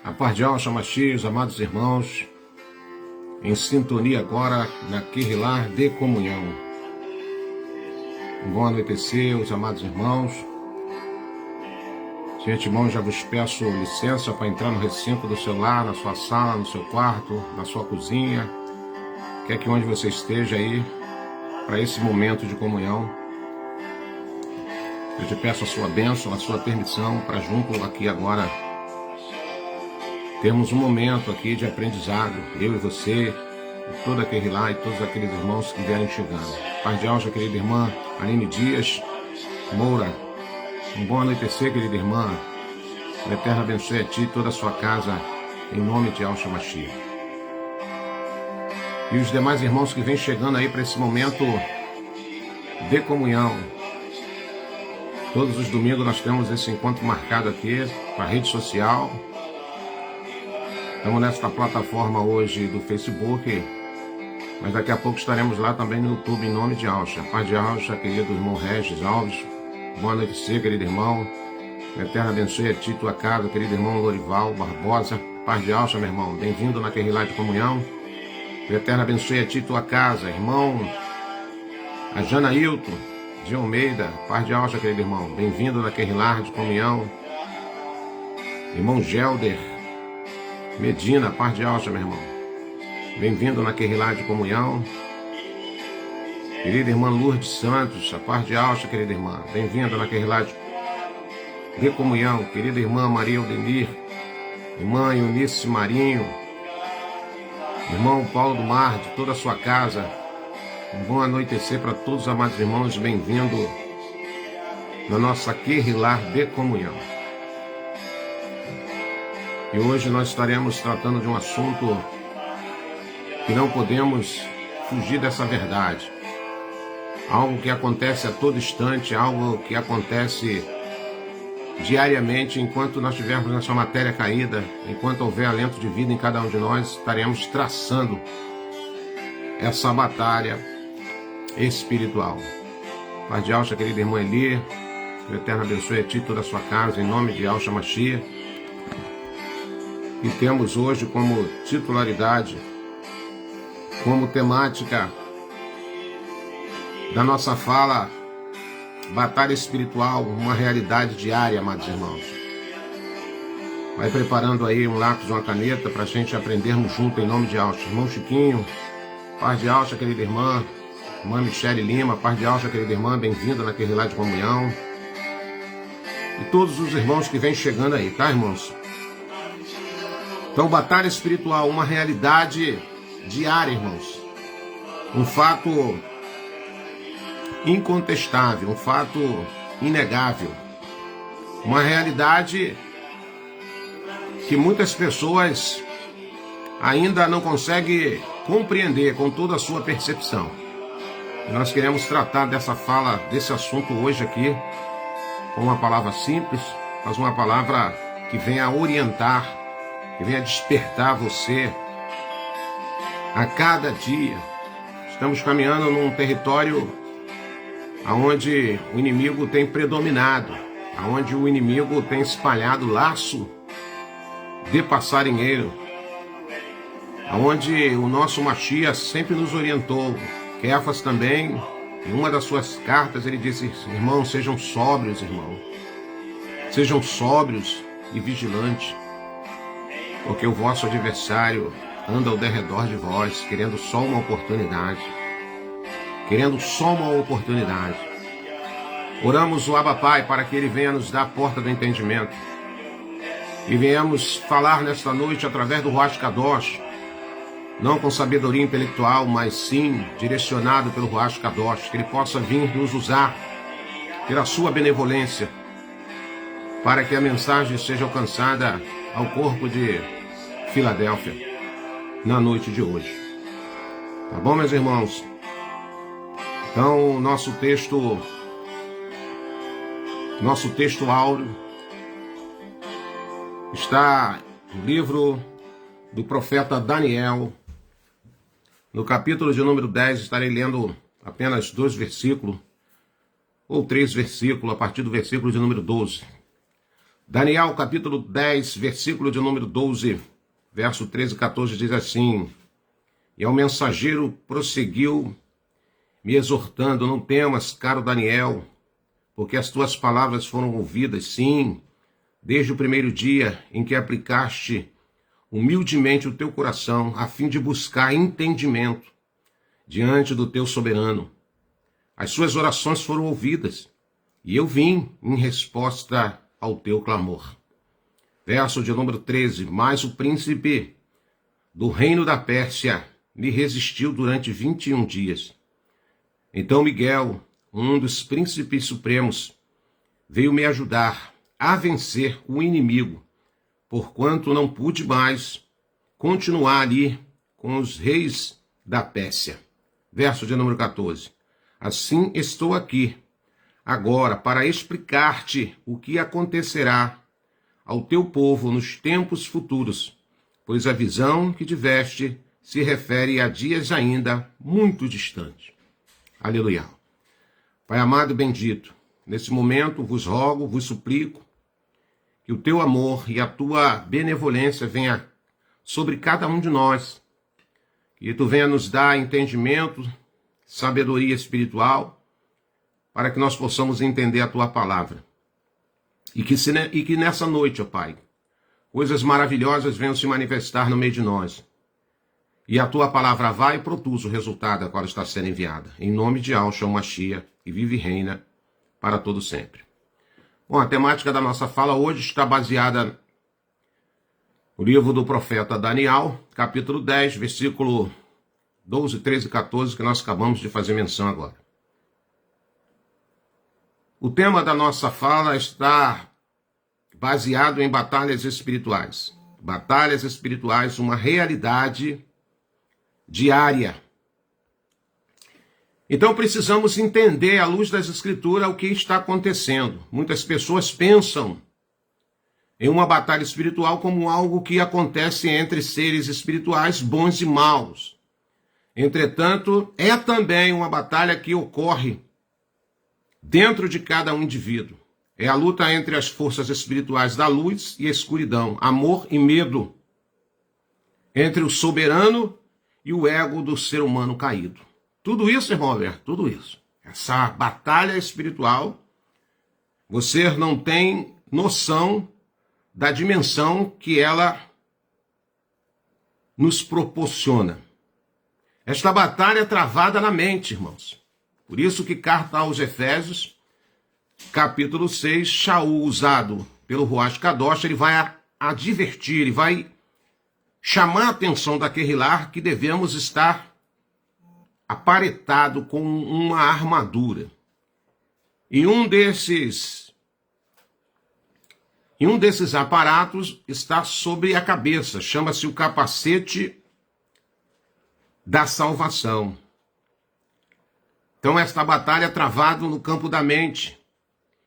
A paz de Yahshua Mashiach, os amados irmãos, em sintonia agora na Kehillah de comunhão. Bom anoitecer, os amados irmãos. De antemão, já vos peço licença para entrar no recinto do seu lar, na sua sala, no seu quarto, na sua cozinha, quer que onde você esteja aí, para esse momento de comunhão. Eu te peço a sua bênção, a sua permissão para junto aqui agora termos um momento aqui de aprendizado, eu e você, e toda aquele lá e todos aqueles irmãos que vierem chegando. Paz de Yahshua, querida irmã Aline Dias Moura, um bom anoitecer, querida irmã. O Eterno abençoe a ti e toda a sua casa, em nome de Yahshua Mashiach. E os demais irmãos que vêm chegando aí para esse momento de comunhão. Todos os domingos nós temos esse encontro marcado aqui para a rede social. Estamos nesta plataforma hoje do Facebook, mas daqui a pouco estaremos lá também no YouTube, em nome de Yahshua. Paz de Yahshua, querido irmão Regis Alves. Boa noite, querido irmão. O Eterno abençoe a ti e tua casa, querido irmão Lorival Barbosa. Paz de Yahshua, meu irmão. Bem-vindo na Kehillah de comunhão. O Eterno abençoe a ti e tua casa, irmão. A Jana Hilton de Almeida. Paz de Yahshua, querido irmão. Bem-vindo na Kehillah de comunhão. Irmão Gelder Medina, paz de Yahshua, meu irmão. Bem-vindo na Kehillah de comunhão. Querida irmã Lourdes Santos, a paz de Yahshua, querida irmã. Bem-vinda na Kehillah de comunhão. Querida irmã Maria Aldenir, irmã Eunice Marinho, irmão Paulo do Mar, de toda a sua casa. Um bom anoitecer para todos os amados irmãos. Bem-vindo na nossa Kehillah de comunhão. E hoje nós estaremos tratando de um assunto que não podemos fugir dessa verdade. Algo que acontece a todo instante, algo que acontece diariamente, enquanto nós estivermos nessa matéria caída, enquanto houver alento de vida em cada um de nós, estaremos traçando essa batalha espiritual. Paz de Yahshua, querida irmã Eli, que o Eterno abençoe a ti e toda a sua casa, em nome de Yahshua Mashiach. E temos hoje como titularidade, como temática da nossa fala, batalha espiritual, uma realidade diária, amados irmãos. Vai preparando aí um lápis, uma caneta, para a gente aprendermos junto em nome de Yahshua. Irmão Chiquinho, paz de Yahshua, querida irmã. Irmã Michele Lima, paz de Yahshua, querida irmã. Bem-vinda na Kehillah de comunhão. E todos os irmãos que vêm chegando aí, tá, irmãos? Então, batalha espiritual, uma realidade diária, irmãos. Um fato incontestável, um fato inegável. Uma realidade que muitas pessoas ainda não conseguem compreender com toda a sua percepção. E nós queremos tratar dessa fala, desse assunto hoje aqui, com uma palavra simples, mas uma palavra que venha orientar, que venha despertar você a cada dia. Estamos caminhando num território onde o inimigo tem predominado, onde o inimigo tem espalhado laço de passarinheiro, onde o nosso Mashiach sempre nos orientou. Kefas também, em uma das suas cartas, ele disse: irmãos, sejam sóbrios, irmão. Sejam sóbrios e vigilantes, porque o vosso adversário anda ao derredor de vós, querendo só uma oportunidade. Querendo só uma oportunidade. Oramos o Abba Pai para que Ele venha nos dar a porta do entendimento. E venhamos falar nesta noite através do Ruach Kadosh, não com sabedoria intelectual, mas sim direcionado pelo Ruach Kadosh, que Ele possa vir nos usar pela sua benevolência, para que a mensagem seja alcançada ao corpo de Filadélfia na noite de hoje. Tá bom, meus irmãos? Então, nosso texto áureo está no livro do profeta Daniel, no capítulo de número 10. Estarei lendo apenas 2 versículos, ou 3 versículos, a partir do versículo de número 12. Daniel capítulo 10, versículo de número 12, verso 13 e 14 diz assim: E ao mensageiro prosseguiu, me exortando: não temas, caro Daniel, porque as tuas palavras foram ouvidas, sim, desde o primeiro dia em que aplicaste humildemente o teu coração, a fim de buscar entendimento diante do teu soberano. As suas orações foram ouvidas, e eu vim em resposta ao teu clamor. Verso de número 13, mas o príncipe do reino da Pérsia me resistiu durante 21 dias. Então Miguel, um dos príncipes supremos, veio me ajudar a vencer o inimigo, porquanto não pude mais continuar ali com os reis da Pérsia. Verso de número 14. Assim estou aqui agora para explicar-te o que acontecerá ao teu povo nos tempos futuros, pois a visão que tiveste se refere a dias ainda muito distantes. Aleluia. Pai amado e bendito, nesse momento vos rogo, vos suplico, que o teu amor e a tua benevolência venha sobre cada um de nós, que tu venha nos dar entendimento, sabedoria espiritual, para que nós possamos entender a tua palavra. E que nessa noite, ó Pai, coisas maravilhosas venham se manifestar no meio de nós. E a tua palavra vai e produz o resultado a qual está sendo enviada. Em nome de Yahshua Mashiach, que vive e reina para todo sempre. Bom, a temática da nossa fala hoje está baseada no livro do profeta Daniel, capítulo 10, versículo 12, 13 e 14, que nós acabamos de fazer menção agora. O tema da nossa fala está baseado em batalhas espirituais. Batalhas espirituais, uma realidade diária. Então precisamos entender, à luz das Escrituras, o que está acontecendo. Muitas pessoas pensam em uma batalha espiritual como algo que acontece entre seres espirituais bons e maus. Entretanto, é também uma batalha que ocorre dentro de cada um indivíduo. É a luta entre as forças espirituais da luz e escuridão, amor e medo, entre o soberano e o ego do ser humano caído. Tudo isso, irmão Alberto, tudo isso. Essa batalha espiritual, você não tem noção da dimensão que ela nos proporciona. Esta batalha é travada na mente, irmãos. Por isso que carta aos Efésios, capítulo 6, Shaul, usado pelo Ruach Kadosh, ele vai advertir, ele vai chamar a atenção daquele lar que devemos estar aparetado com uma armadura. E um desses aparatos está sobre a cabeça, chama-se o capacete da salvação. Então esta batalha é travada no campo da mente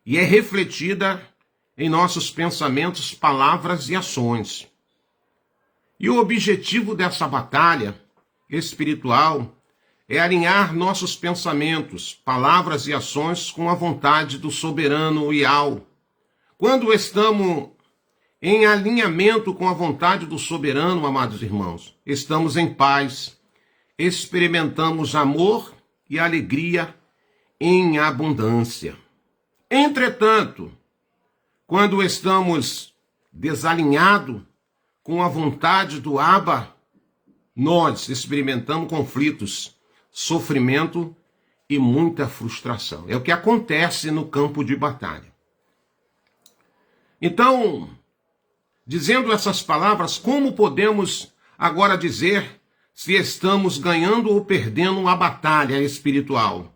e é refletida em nossos pensamentos, palavras e ações. E o objetivo dessa batalha espiritual é alinhar nossos pensamentos, palavras e ações com a vontade do soberano Yahweh. Quando estamos em alinhamento com a vontade do soberano, amados irmãos, estamos em paz, experimentamos amor e alegria em abundância. Entretanto, quando estamos desalinhados com a vontade do Abba, nós experimentamos conflitos, sofrimento e muita frustração. É o que acontece no campo de batalha. Então, dizendo essas palavras, como podemos agora dizer se estamos ganhando ou perdendo uma batalha espiritual?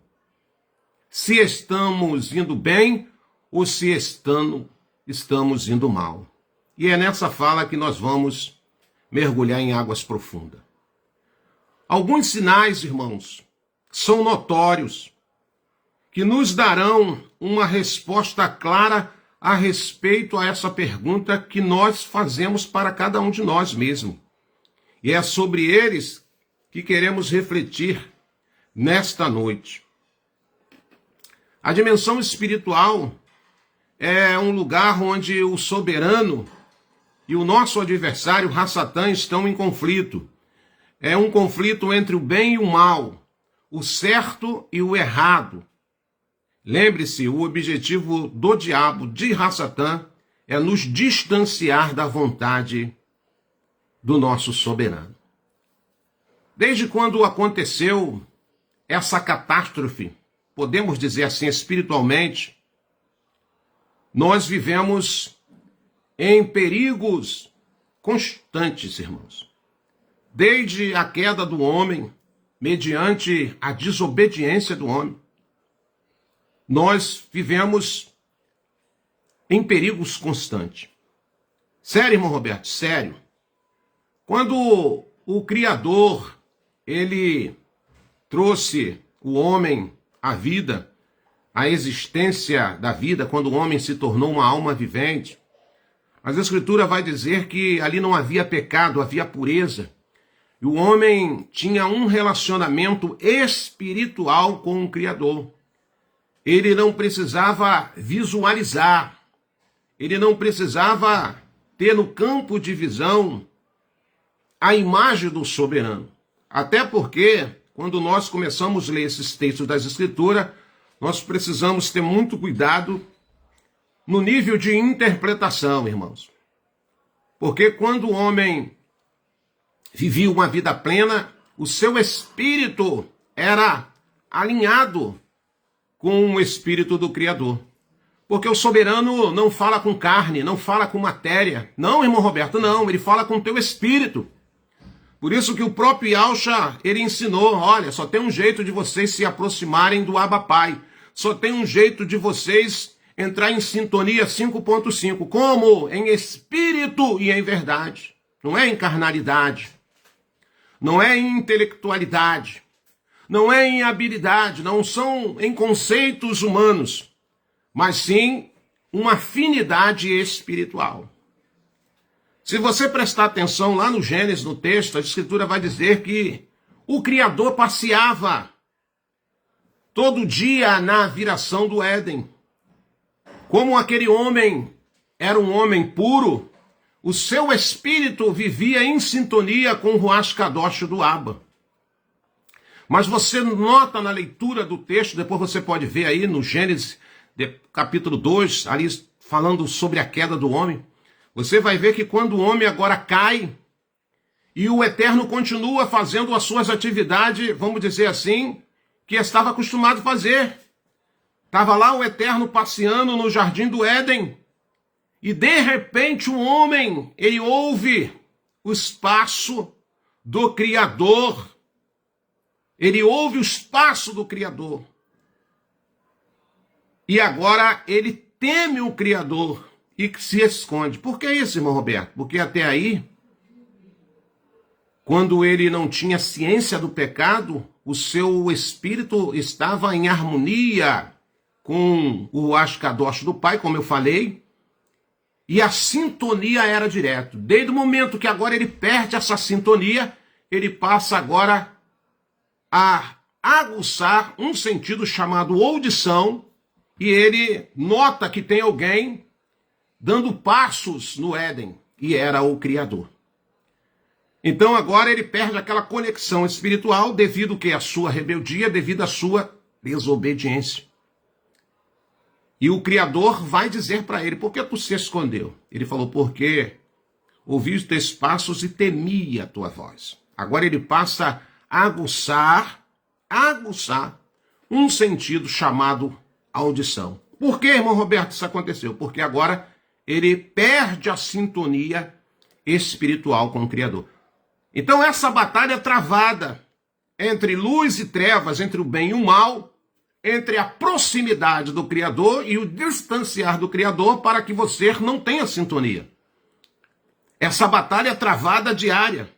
Se estamos indo bem ou se estamos indo mal? E é nessa fala que nós vamos mergulhar em águas profundas. Alguns sinais, irmãos, são notórios, que nos darão uma resposta clara a respeito a essa pergunta que nós fazemos para cada um de nós mesmos. E é sobre eles que queremos refletir nesta noite. A dimensão espiritual é um lugar onde o soberano e o nosso adversário, Satã, estão em conflito. É um conflito entre o bem e o mal, o certo e o errado. Lembre-se, o objetivo do diabo, de Satã, é nos distanciar da vontade do nosso soberano. Desde quando aconteceu essa catástrofe, podemos dizer assim espiritualmente, nós vivemos em perigos constantes, irmãos. Desde a queda do homem, mediante a desobediência do homem, nós vivemos em perigos constantes. Sério, irmão Roberto? Sério. Quando o Criador, ele trouxe o homem à vida, à existência da vida, quando o homem se tornou uma alma vivente, mas a Escritura vai dizer que ali não havia pecado, havia pureza. E o homem tinha um relacionamento espiritual com o Criador. Ele não precisava visualizar, ele não precisava ter no campo de visão a imagem do soberano. Até porque, quando nós começamos a ler esses textos das Escrituras, nós precisamos ter muito cuidado no nível de interpretação, irmãos. Porque quando o homem vivia uma vida plena, o seu espírito era alinhado com o espírito do Criador. Porque o soberano não fala com carne, não fala com matéria. Não, irmão Roberto, não. Ele fala com o teu espírito. Por isso que o próprio Yahshua, ele ensinou, olha, só tem um jeito de vocês se aproximarem do Abba Pai. Só tem um jeito de vocês entrar em sintonia 5.5. Como? Em espírito e em verdade. Não é em carnalidade. Não é em intelectualidade. Não é em habilidade. Não são em conceitos humanos. Mas sim uma afinidade espiritual. Se você prestar atenção lá no Gênesis, no texto, a Escritura vai dizer que o Criador passeava todo dia na viração do Éden. Como aquele homem era um homem puro, o seu espírito vivia em sintonia com o Ruach Kadosh do Abba. Mas você nota na leitura do texto, depois você pode ver aí no Gênesis, capítulo 2, ali falando sobre a queda do homem, você vai ver que quando o homem agora cai e o Eterno continua fazendo as suas atividades, vamos dizer assim, que estava acostumado a fazer. Estava lá o Eterno passeando no jardim do Éden e de repente o homem, ele ouve o espaço do Criador. Ele ouve o espaço do Criador. E agora ele teme o Criador e que se esconde. Por que isso, irmão Roberto? Porque até aí, quando ele não tinha ciência do pecado, o seu espírito estava em harmonia com o Ruach Kadosh do Pai, como eu falei, e a sintonia era direto. Desde o momento que agora ele perde essa sintonia, ele passa agora a aguçar um sentido chamado audição, e ele nota que tem alguém dando passos no Éden, e era o Criador. Então agora ele perde aquela conexão espiritual devido que à sua rebeldia, devido à sua desobediência. E o Criador vai dizer para ele, por que tu se escondeu? Ele falou, porque ouvi os teus passos e temia a tua voz. Agora ele passa a aguçar um sentido chamado audição. Por que, irmão Roberto, isso aconteceu? Porque agora ele perde a sintonia espiritual com o Criador. Então essa batalha travada entre luz e trevas, entre o bem e o mal, entre a proximidade do Criador e o distanciar do Criador para que você não tenha sintonia. Essa batalha travada diária.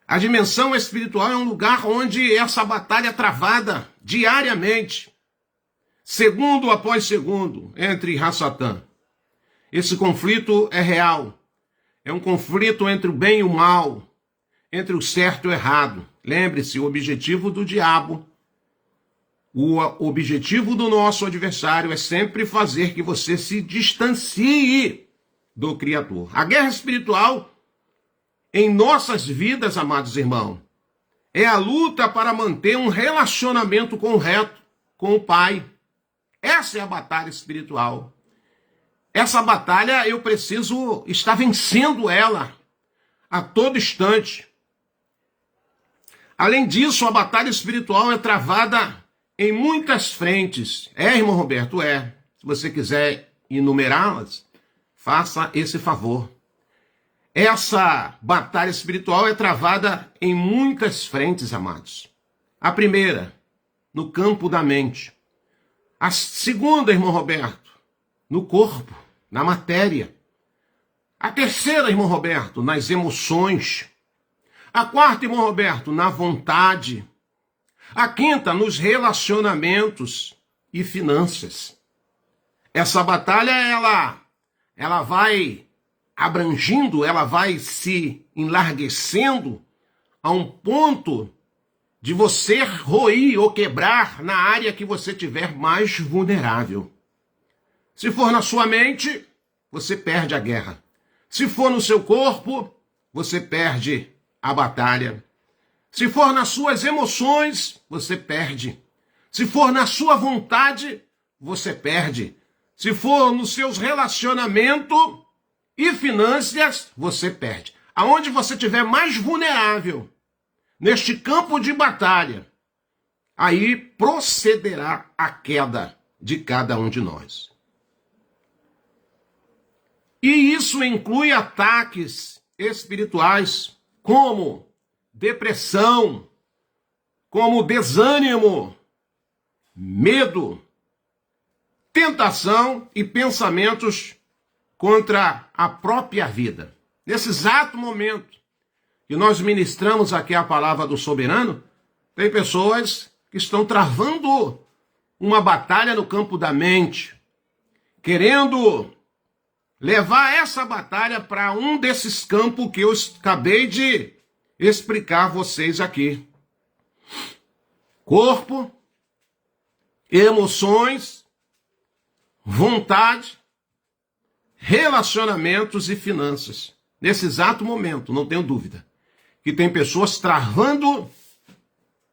A dimensão espiritual é um lugar onde essa batalha é travada diariamente. Segundo após segundo, entre Satã. Esse conflito é real. É um conflito entre o bem e o mal, entre o certo e o errado. Lembre-se, o objetivo do diabo O objetivo do nosso adversário é sempre fazer que você se distancie do Criador. A guerra espiritual em nossas vidas, amados irmãos, é a luta para manter um relacionamento correto com o Pai. Essa é a batalha espiritual. Essa batalha eu preciso estar vencendo ela a todo instante. Além disso, a batalha espiritual é travada em muitas frentes. Irmão Roberto? Se você quiser enumerá-las, faça esse favor. Essa batalha espiritual é travada em muitas frentes, amados. A primeira, no campo da mente. A segunda, irmão Roberto, no corpo, na matéria. A terceira, irmão Roberto, nas emoções. A quarta, irmão Roberto, na vontade. A quinta, nos relacionamentos e finanças. Essa batalha, ela vai abrangindo, ela vai se enlarguecendo a um ponto de você roir ou quebrar na área que você tiver mais vulnerável. Se for na sua mente, você perde a guerra. Se for no seu corpo, você perde a batalha. Se for nas suas emoções, você perde. Se for na sua vontade, você perde. Se for nos seus relacionamentos e finanças, você perde. Aonde você estiver mais vulnerável, neste campo de batalha, aí procederá a queda de cada um de nós. E isso inclui ataques espirituais, como depressão, como desânimo, medo, tentação e pensamentos contra a própria vida. Nesse exato momento que nós ministramos aqui a palavra do soberano, tem pessoas que estão travando uma batalha no campo da mente, querendo levar essa batalha para um desses campos que eu acabei de explicar a vocês aqui. Corpo, emoções, vontade, relacionamentos e finanças. Nesse exato momento, não tenho dúvida, que tem pessoas travando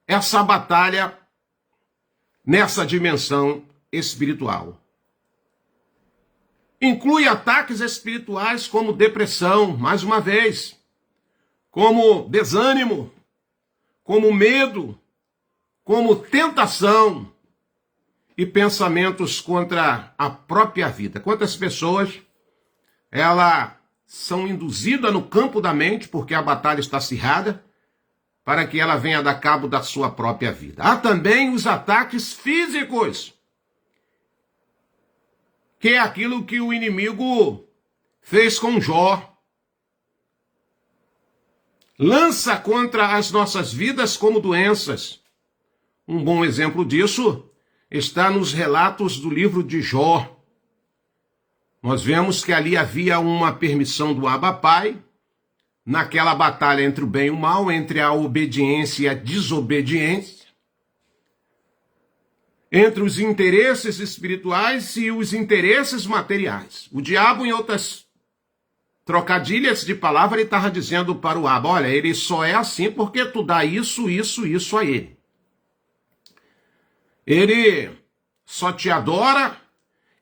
essa batalha nessa dimensão espiritual. Inclui ataques espirituais como depressão, mais uma vez, como desânimo, como medo, como tentação e pensamentos contra a própria vida. Quantas pessoas elas são induzidas no campo da mente, porque a batalha está acirrada, para que ela venha dar cabo da sua própria vida. Há também os ataques físicos, que é aquilo que o inimigo fez com Jó. Lança contra as nossas vidas como doenças. Um bom exemplo disso está nos relatos do livro de Jó. Nós vemos que ali havia uma permissão do Abba Pai, naquela batalha entre o bem e o mal, entre a obediência e a desobediência, entre os interesses espirituais e os interesses materiais. O diabo, em outras trocadilhas de palavra, ele estava dizendo para o Abba, olha, ele só é assim porque tu dá isso, isso, isso a ele. Ele só te adora,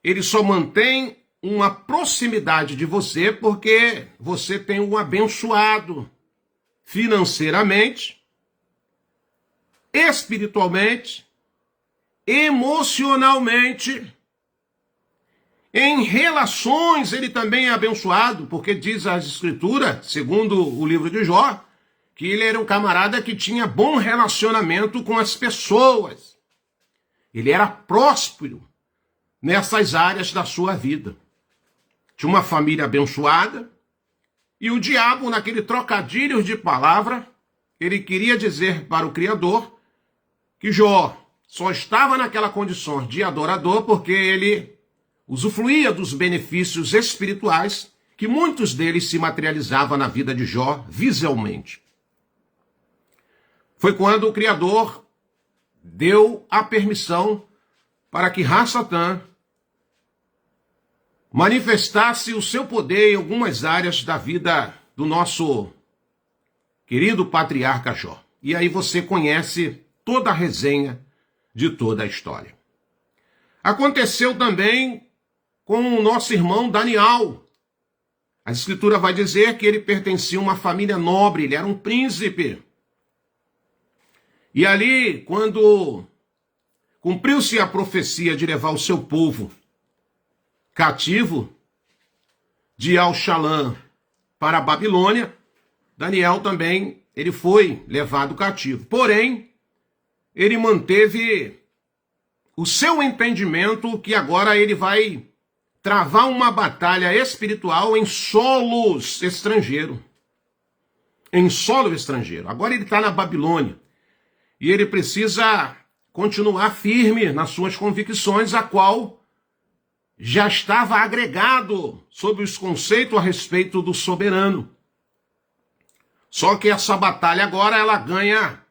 ele só mantém uma proximidade de você porque você tem um abençoado financeiramente, espiritualmente, emocionalmente, em relações ele também é abençoado, porque diz a Escritura, segundo o livro de Jó, que ele era um camarada que tinha bom relacionamento com as pessoas. Ele era próspero nessas áreas da sua vida. Tinha uma família abençoada, e o diabo, naquele trocadilho de palavra, ele queria dizer para o Criador que Jó só estava naquela condição de adorador porque ele usufruía dos benefícios espirituais que muitos deles se materializavam na vida de Jó visualmente. Foi quando o Criador deu a permissão para que Ra-Satã manifestasse o seu poder em algumas áreas da vida do nosso querido patriarca Jó. E aí você conhece toda a resenha de toda a história. Aconteceu também com o nosso irmão Daniel. A Escritura vai dizer que ele pertencia a uma família nobre, ele era um príncipe. E ali, quando cumpriu-se a profecia de levar o seu povo cativo de Al-Shalã para a Babilônia, Daniel também ele foi levado cativo. Porém, ele manteve o seu entendimento que agora ele vai travar uma batalha espiritual em solos estrangeiro. Em solo estrangeiro. Agora ele está na Babilônia. E ele precisa continuar firme nas suas convicções, a qual já estava agregado sobre os conceitos a respeito do soberano. Só que essa batalha agora ela ganha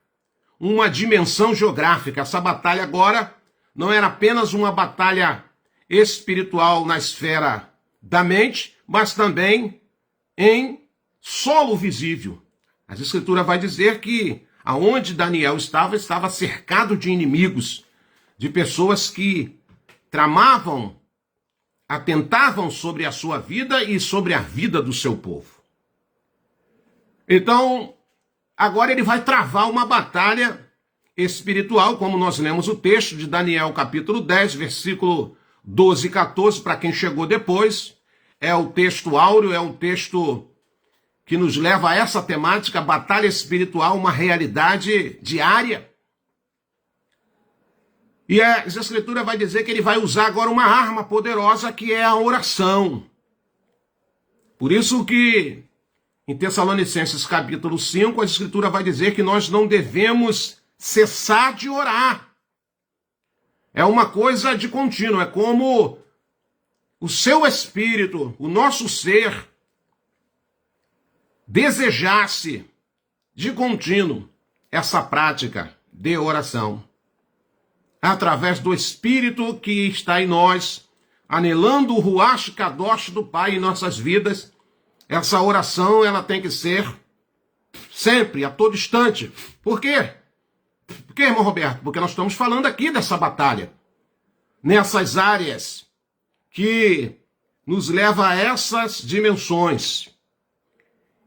uma dimensão geográfica. Essa batalha agora não era apenas uma batalha espiritual na esfera da mente, mas também em solo visível. A Escritura vai dizer que aonde Daniel estava cercado de inimigos, de pessoas que tramavam, atentavam sobre a sua vida e sobre a vida do seu povo. Então, agora ele vai travar uma batalha espiritual, como nós lemos o texto de Daniel, capítulo 10, versículo 12 e 14, para quem chegou depois. É o texto áureo, é um texto que nos leva a essa temática, batalha espiritual, uma realidade diária. E a Escritura vai dizer que ele vai usar agora uma arma poderosa, que é a oração. Por isso que em Tessalonicenses capítulo 5, a Escritura vai dizer que nós não devemos cessar de orar. É uma coisa de contínuo, é como o seu espírito, o nosso ser, desejasse de contínuo essa prática de oração, através do Espírito que está em nós, anelando o Ruach Kadosh do Pai em nossas vidas. Essa oração ela tem que ser sempre, a todo instante. Por quê? Por quê, irmão Roberto? Porque nós estamos falando aqui dessa batalha, nessas áreas que nos leva a essas dimensões.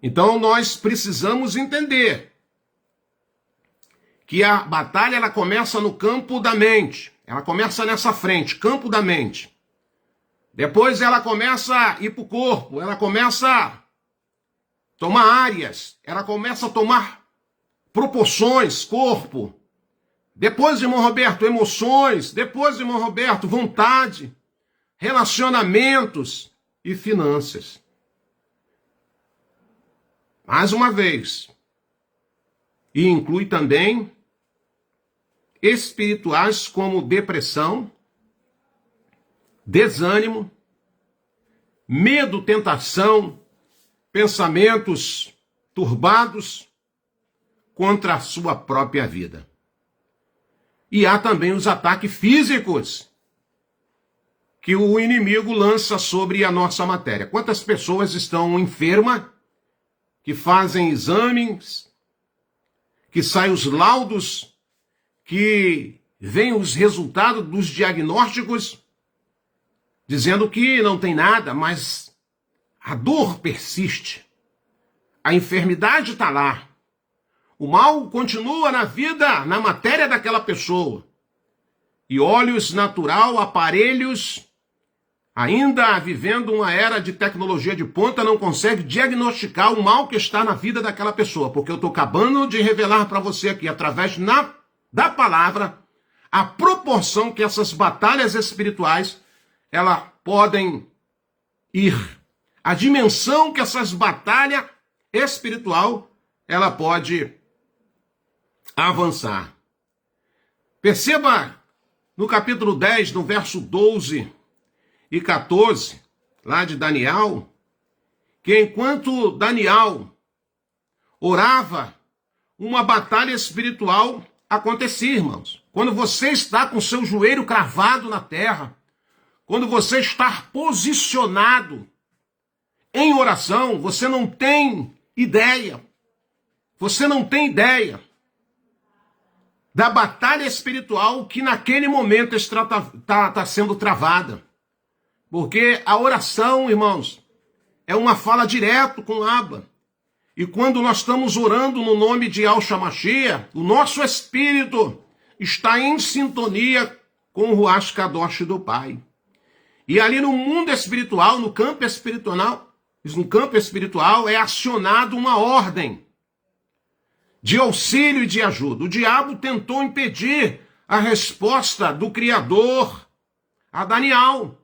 Então nós precisamos entender que a batalha ela começa no campo da mente. Ela começa nessa frente, campo da mente. Depois ela começa a ir para o corpo, ela começa a tomar áreas, ela começa a tomar proporções, corpo. Depois, irmão Roberto, emoções. Depois, irmão Roberto, vontade, relacionamentos e finanças. Mais uma vez, e inclui também espirituais como depressão, desânimo, medo, tentação, pensamentos turbados contra a sua própria vida. E há também os ataques físicos que o inimigo lança sobre a nossa matéria. Quantas pessoas estão enfermas, que fazem exames, que saem os laudos, que vêm os resultados dos diagnósticos, dizendo que não tem nada, mas a dor persiste. A enfermidade está lá. O mal continua na vida, na matéria daquela pessoa. E olhos natural, aparelhos, ainda vivendo uma era de tecnologia de ponta, não consegue diagnosticar o mal que está na vida daquela pessoa. Porque eu estou acabando de revelar para você aqui, através da palavra, a proporção que essas batalhas espirituais elas podem ir. A dimensão que essas batalhas espiritual ela pode avançar. Perceba no capítulo 10, no verso 12 e 14, lá de Daniel, que enquanto Daniel orava, uma batalha espiritual acontecia, irmãos. quando você está com seu joelho cravado na terra, quando você está posicionado em oração, você não tem ideia. Você não tem ideia da batalha espiritual que naquele momento está sendo travada. Porque a oração, irmãos, é uma fala direto com Abba. E quando nós estamos orando no nome de Yahshua Mashiach, o nosso espírito está em sintonia com o Ruach Kadosh do Pai. E ali no mundo espiritual, no campo espiritual é acionado uma ordem de auxílio e de ajuda. O diabo tentou impedir a resposta do Criador a Daniel.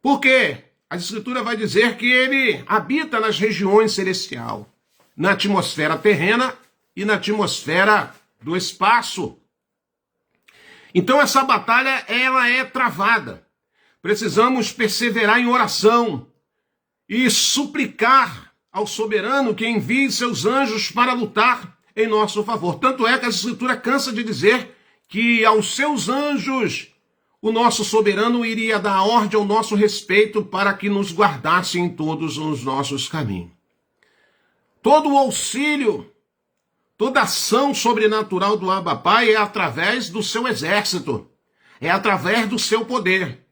Por quê? A Escritura vai dizer que ele habita nas regiões celestiais, na atmosfera terrena e na atmosfera do espaço. Então essa batalha, ela é travada. Precisamos perseverar em oração e suplicar ao soberano que envie seus anjos para lutar em nosso favor. Tanto é que a Escritura cansa de dizer que aos seus anjos o nosso soberano iria dar ordem ao nosso respeito para que nos guardasse em todos os nossos caminhos. Todo o auxílio, toda ação sobrenatural do Abba Pai é através do seu exército, é através do seu poder.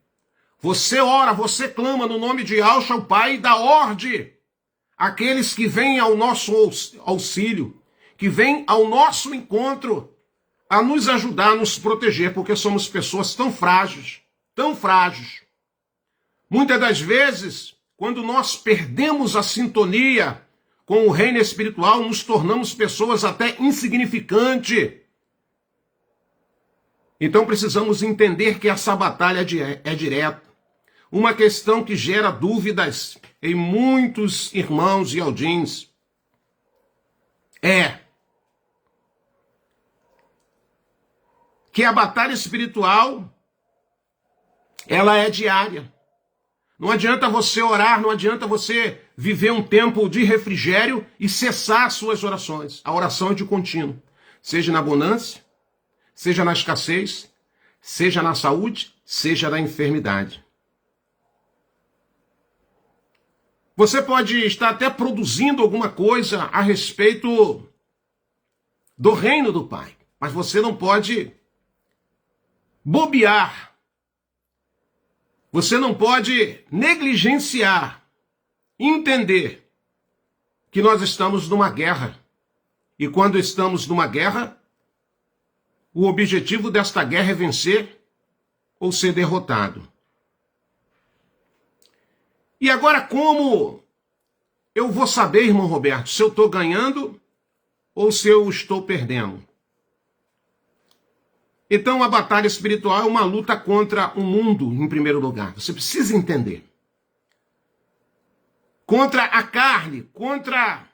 Você ora, você clama no nome de Yahshua, o Pai, e dá ordem àqueles que vêm ao nosso auxílio, que vêm ao nosso encontro, a nos ajudar, a nos proteger, porque somos pessoas tão frágeis, tão frágeis. Muitas das vezes, quando nós perdemos a sintonia com o reino espiritual, nos tornamos pessoas até insignificantes. Então precisamos entender que essa batalha é direta. Uma questão que gera dúvidas em muitos irmãos e aldins é que a batalha espiritual, ela é diária. Não adianta você orar, não adianta você viver um tempo de refrigério e cessar as suas orações. A oração é de contínuo, seja na abundância, seja na escassez, seja na saúde, seja na enfermidade. Você pode estar até produzindo alguma coisa a respeito do reino do Pai, mas você não pode bobear. Você não pode negligenciar, entender que nós estamos numa guerra. E quando estamos numa guerra, o objetivo desta guerra é vencer ou ser derrotado. E agora, como eu vou saber, irmão Roberto, se eu estou ganhando ou se eu estou perdendo? Então, a batalha espiritual é uma luta contra o mundo, em primeiro lugar. Você precisa entender. Contra a carne, contra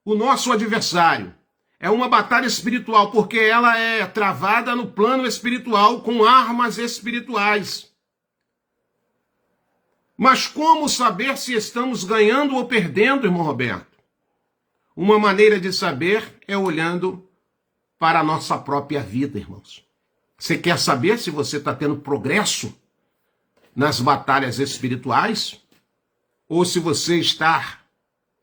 o nosso adversário. É uma batalha espiritual, porque ela é travada no plano espiritual com armas espirituais. Mas como saber se estamos ganhando ou perdendo, irmão Roberto? Uma maneira de saber é olhando para a nossa própria vida, irmãos. Você quer saber se você está tendo progresso nas batalhas espirituais? Ou se você está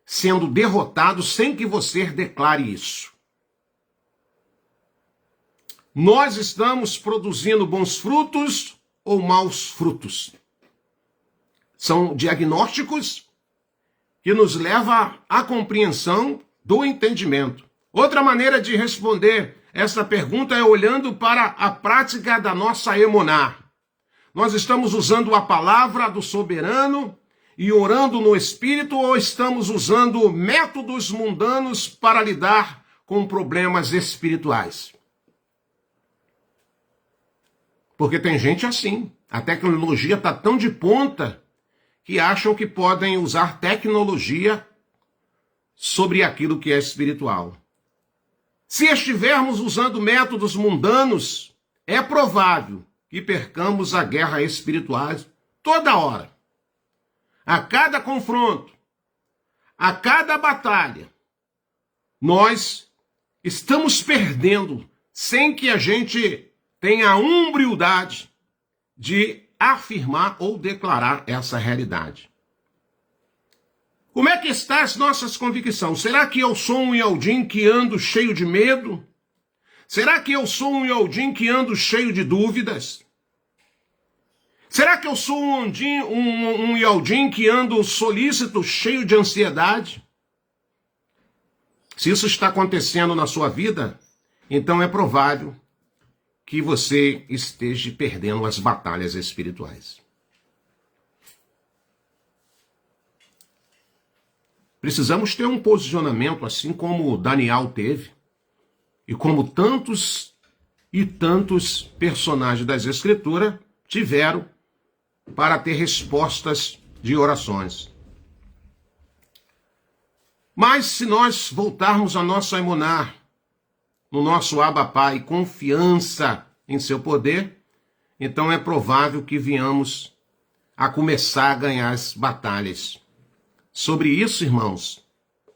sendo derrotado sem que você declare isso? Nós estamos produzindo bons frutos ou maus frutos? São diagnósticos que nos levam à compreensão do entendimento. Outra maneira de responder essa pergunta é olhando para a prática da nossa emuná. Nós estamos usando a palavra do soberano e orando no Espírito, ou estamos usando métodos mundanos para lidar com problemas espirituais? Porque tem gente assim. A tecnologia está tão de ponta que acham que podem usar tecnologia sobre aquilo que é espiritual. Se estivermos usando métodos mundanos, é provável que percamos a guerra espiritual toda hora. A cada confronto, a cada batalha, nós estamos perdendo sem que a gente tem a humildade de afirmar ou declarar essa realidade. Como é que estão as nossas convicções? Será que eu sou um Yaldim que ando cheio de medo? Será que eu sou um Yaldim que ando cheio de dúvidas? Será que eu sou um Yaldim que ando solícito, cheio de ansiedade? Se isso está acontecendo na sua vida, então é provável que você esteja perdendo as batalhas espirituais. Precisamos ter um posicionamento assim como Daniel teve, e como tantos e tantos personagens das Escrituras tiveram para ter respostas de orações. Mas se nós voltarmos a nosso emuná, no nosso Abba Pai, confiança em seu poder, então é provável que venhamos a começar a ganhar as batalhas. Sobre isso, irmãos,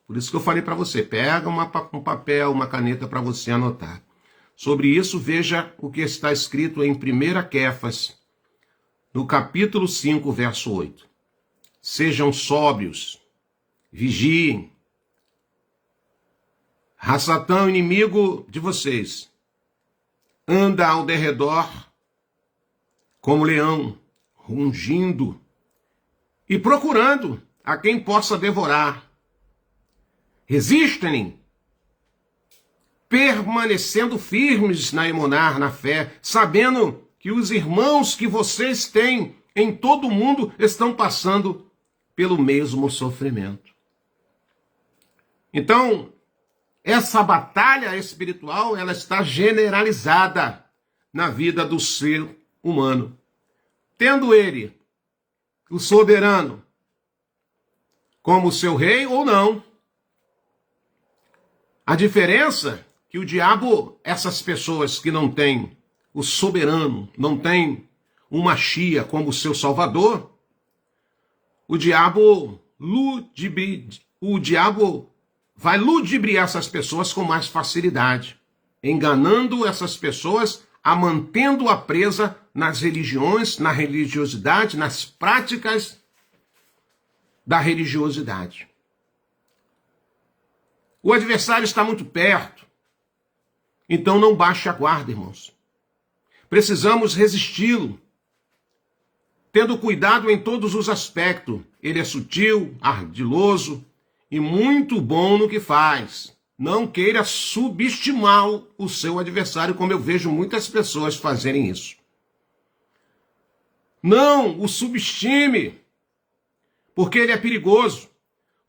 por isso que eu falei para você, pega um papel, uma caneta para você anotar. Sobre isso, veja o que está escrito em 1 Kéfas, no capítulo 5, verso 8. Sejam sóbrios, vigiem. Satã, inimigo de vocês, anda ao derredor como leão, rugindo e procurando a quem possa devorar. Resistem, permanecendo firmes na emuná, na fé, sabendo que os irmãos que vocês têm em todo o mundo estão passando pelo mesmo sofrimento. Então, essa batalha espiritual, ela está generalizada na vida do ser humano. Tendo ele, o soberano, como seu rei ou não. A diferença é que o diabo, essas pessoas que não têm o soberano, não têm uma Mashiach como seu salvador, o diabo vai ludibriar essas pessoas com mais facilidade, enganando essas pessoas, mantendo-a presa nas religiões, na religiosidade, nas práticas da religiosidade. O adversário está muito perto, então não baixe a guarda, irmãos. Precisamos resisti-lo, tendo cuidado em todos os aspectos. Ele é sutil, ardiloso e muito bom no que faz. Não queira subestimar o seu adversário, como eu vejo muitas pessoas fazerem isso. Não o subestime, porque ele é perigoso.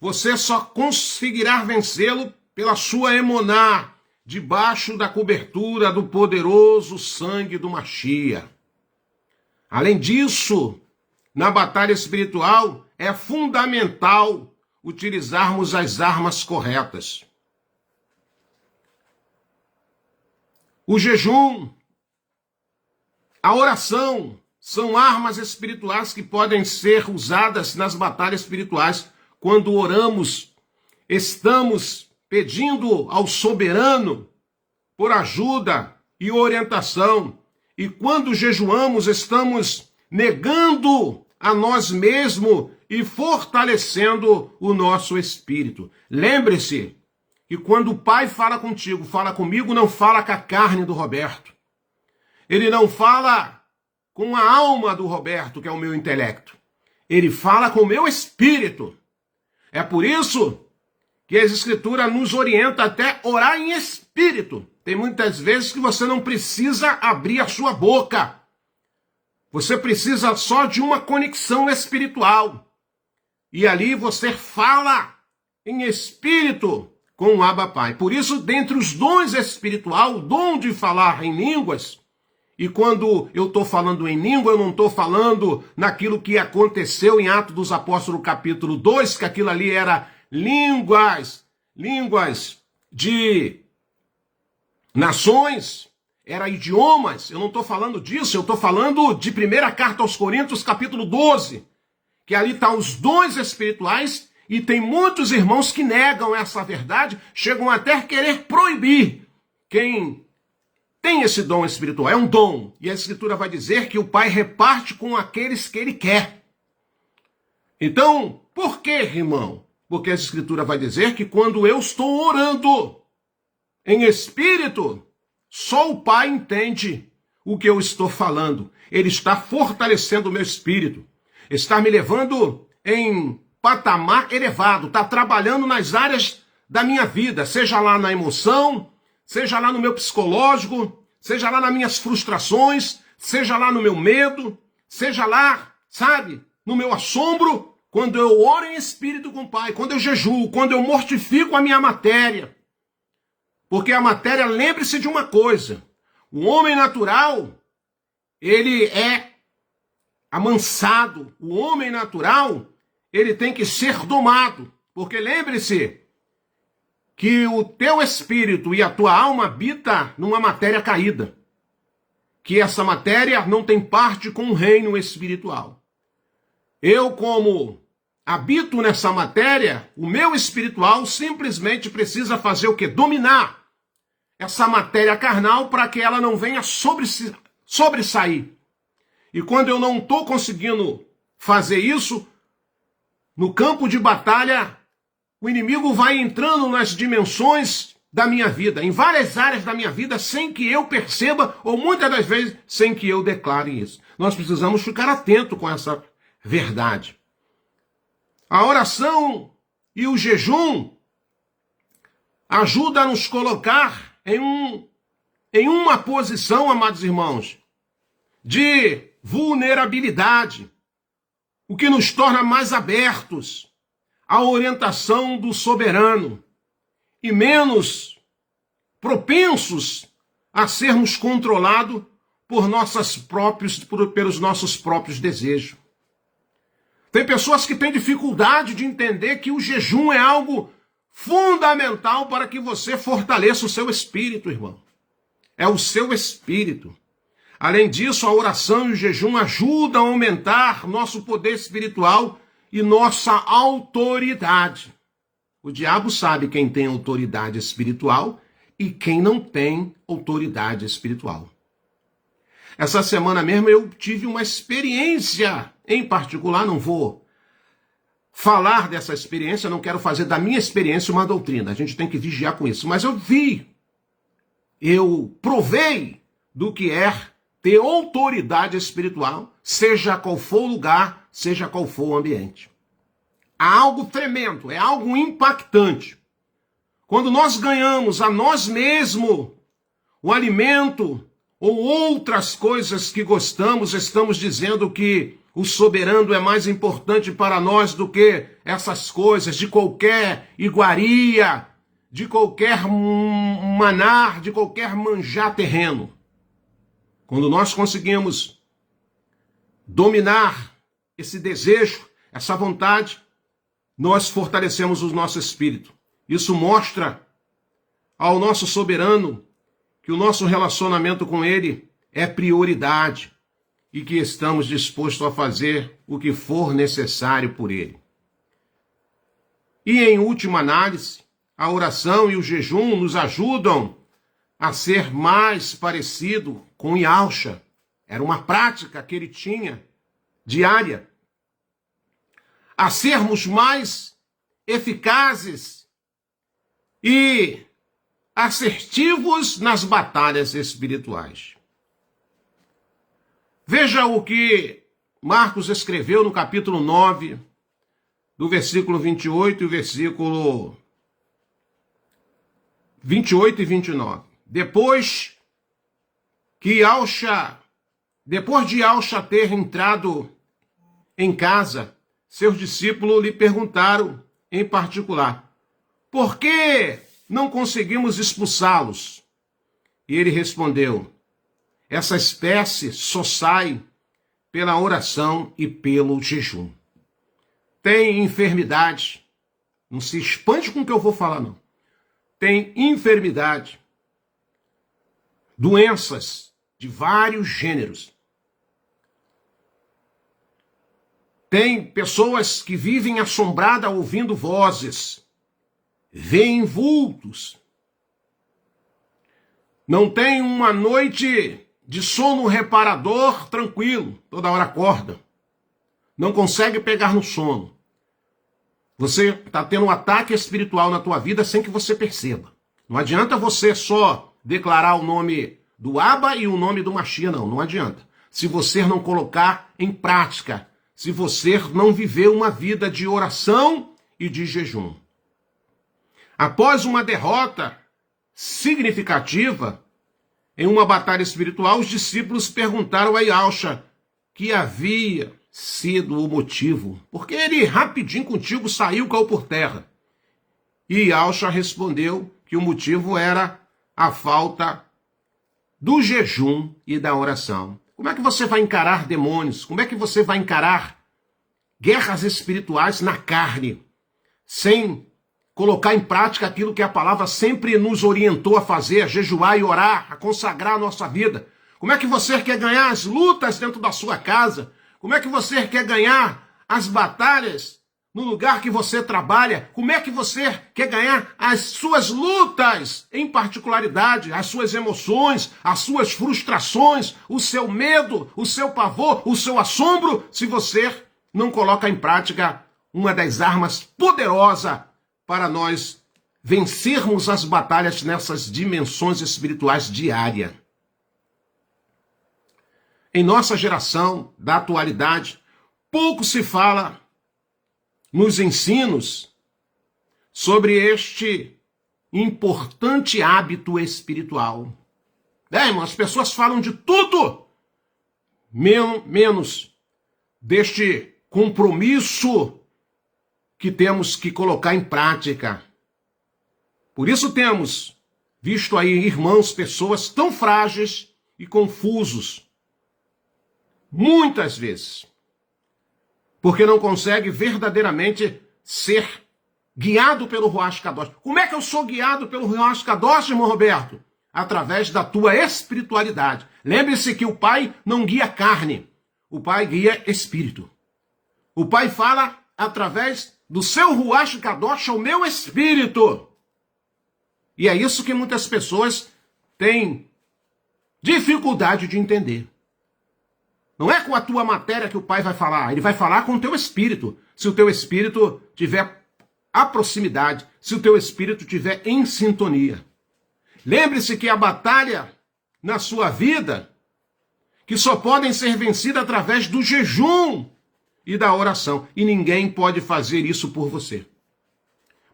Você só conseguirá vencê-lo pela sua emuná, debaixo da cobertura do poderoso sangue do Mashiach. Além disso, na batalha espiritual, é fundamental utilizarmos as armas corretas. O jejum, a oração, são armas espirituais que podem ser usadas nas batalhas espirituais. Quando oramos, estamos pedindo ao soberano por ajuda e orientação. E quando jejuamos, estamos negando a nós mesmos e fortalecendo o nosso espírito. Lembre-se que quando o Pai fala contigo, fala comigo, não fala com a carne do Roberto. Ele não fala com a alma do Roberto, que é o meu intelecto. Ele fala com o meu espírito. É por isso que as Escrituras nos orientam até orar em espírito. Tem muitas vezes que você não precisa abrir a sua boca. Você precisa só de uma conexão espiritual. E ali você fala em espírito com o Abba Pai. Por isso, dentre os dons espirituais, o dom de falar em línguas, e quando eu estou falando em língua, eu não estou falando naquilo que aconteceu em Atos dos Apóstolos, capítulo 2, que aquilo ali era línguas de nações, era idiomas. Eu não estou falando disso, eu estou falando de 1ª Carta aos Coríntios, capítulo 12, que ali estão os dons espirituais, e tem muitos irmãos que negam essa verdade, chegam até a querer proibir quem tem esse dom espiritual, é um dom. E a Escritura vai dizer que o Pai reparte com aqueles que Ele quer. Então, por que, irmão? Porque a Escritura vai dizer que quando eu estou orando em espírito, só o Pai entende o que eu estou falando. Ele está fortalecendo o meu espírito, está me levando em patamar elevado, está trabalhando nas áreas da minha vida, seja lá na emoção, seja lá no meu psicológico, seja lá nas minhas frustrações, seja lá no meu medo, seja lá, sabe, no meu assombro, quando eu oro em espírito com o Pai, quando eu jejuo, quando eu mortifico a minha matéria. Porque a matéria, lembre-se de uma coisa, o homem natural, ele é amansado, o homem natural, ele tem que ser domado, porque lembre-se que o teu espírito e a tua alma habita numa matéria caída, que essa matéria não tem parte com o reino espiritual. Eu, como habito nessa matéria, o meu espiritual simplesmente precisa fazer o quê? Dominar essa matéria carnal para que ela não venha sobressair. E quando eu não estou conseguindo fazer isso, no campo de batalha, o inimigo vai entrando nas dimensões da minha vida, em várias áreas da minha vida, sem que eu perceba, ou muitas das vezes, sem que eu declare isso. Nós precisamos ficar atentos com essa verdade. A oração e o jejum ajudam a nos colocar em uma posição, amados irmãos, de vulnerabilidade, o que nos torna mais abertos à orientação do soberano e menos propensos a sermos controlados pelos nossos próprios desejos. Tem pessoas que têm dificuldade de entender que o jejum é algo fundamental para que você fortaleça o seu espírito, irmão. É o seu espírito. Além disso, a oração e o jejum ajudam a aumentar nosso poder espiritual e nossa autoridade. O diabo sabe quem tem autoridade espiritual e quem não tem autoridade espiritual. Essa semana mesmo eu tive uma experiência em particular, não vou falar dessa experiência, não quero fazer da minha experiência uma doutrina, a gente tem que vigiar com isso, mas eu provei do que é ter autoridade espiritual, seja qual for o lugar, seja qual for o ambiente. Há algo tremendo, é algo impactante. Quando nós ganhamos a nós mesmos o alimento ou outras coisas que gostamos, estamos dizendo que o soberano é mais importante para nós do que essas coisas, de qualquer iguaria, de qualquer manar, de qualquer manjar terreno. Quando nós conseguimos dominar esse desejo, essa vontade, nós fortalecemos o nosso espírito. Isso mostra ao nosso soberano que o nosso relacionamento com ele é prioridade e que estamos dispostos a fazer o que for necessário por ele. E em última análise, a oração e o jejum nos ajudam a ser mais parecido com Yahshua. Era uma prática que ele tinha diária. A sermos mais eficazes e assertivos nas batalhas espirituais. Veja o que Marcos escreveu no capítulo 9, do versículo 28 e o versículo 28 e 29. Depois de Yahshua ter entrado em casa, seus discípulos lhe perguntaram em particular: por que não conseguimos expulsá-los? E ele respondeu: essa espécie só sai pela oração e pelo jejum. Tem enfermidade, não se espante com o que eu vou falar, não. Tem enfermidade, doenças de vários gêneros. Tem pessoas que vivem assombradas ouvindo vozes, veem vultos. Não tem uma noite de sono reparador tranquilo, toda hora acorda. Não consegue pegar no sono. Você está tendo um ataque espiritual na tua vida sem que você perceba. Não adianta você só declarar o nome do Abba e o nome do Mashiach, não adianta. Se você não colocar em prática, se você não viver uma vida de oração e de jejum. Após uma derrota significativa, em uma batalha espiritual, os discípulos perguntaram a Yahshua que havia sido o motivo, porque ele rapidinho contigo saiu, caiu por terra. E Yahshua respondeu que o motivo era a falta do jejum e da oração. Como é que você vai encarar demônios? Como é que você vai encarar guerras espirituais na carne, sem colocar em prática aquilo que a palavra sempre nos orientou a fazer, a jejuar e orar, a consagrar a nossa vida? Como é que você quer ganhar as lutas dentro da sua casa? Como é que você quer ganhar as batalhas no lugar que você trabalha? Como é que você quer ganhar as suas lutas, em particularidade, as suas emoções, as suas frustrações, o seu medo, o seu pavor, o seu assombro, se você não coloca em prática uma das armas poderosas para nós vencermos as batalhas nessas dimensões espirituais diárias? Em nossa geração da atualidade, pouco se fala nos ensinos sobre este importante hábito espiritual. Irmão, as pessoas falam de tudo, menos deste compromisso que temos que colocar em prática. Por isso temos visto aí irmãos, pessoas tão frágeis e confusos, muitas vezes, porque não consegue verdadeiramente ser guiado pelo Ruach Kadosh. Como é que eu sou guiado pelo Ruach Kadosh, irmão Roberto? Através da tua espiritualidade. Lembre-se que o Pai não guia carne, o Pai guia espírito. O Pai fala através do seu Ruach Kadosh ao meu espírito. E é isso que muitas pessoas têm dificuldade de entender. Não é com a tua matéria que o Pai vai falar, ele vai falar com o teu espírito. Se o teu espírito tiver a proximidade, se o teu espírito tiver em sintonia. Lembre-se que a batalha na sua vida, que só podem ser vencidas através do jejum e da oração. E ninguém pode fazer isso por você.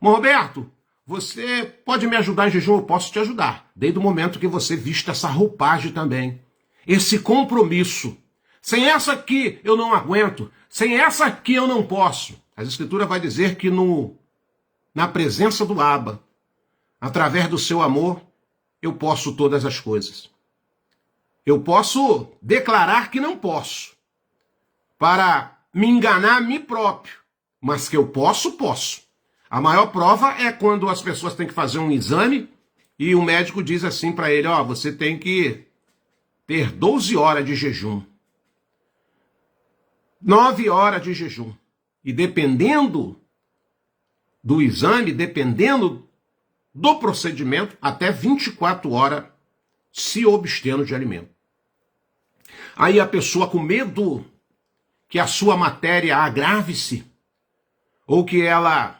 Bom, Roberto, você pode me ajudar em jejum? Eu posso te ajudar. Desde o momento que você vista essa roupagem também. Esse compromisso. Sem essa aqui eu não aguento. Sem essa aqui eu não posso. A Escritura vai dizer que na presença do Abba, através do seu amor, eu posso todas as coisas. Eu posso declarar que não posso, para me enganar a mim próprio. Mas que eu posso, posso. A maior prova é quando as pessoas têm que fazer um exame e o médico diz assim para ele, você tem que ter 12 horas de jejum. 9 horas de jejum. E dependendo do exame, dependendo do procedimento, até 24 horas se abstendo de alimento. Aí a pessoa com medo que a sua matéria agrave-se, ou que ela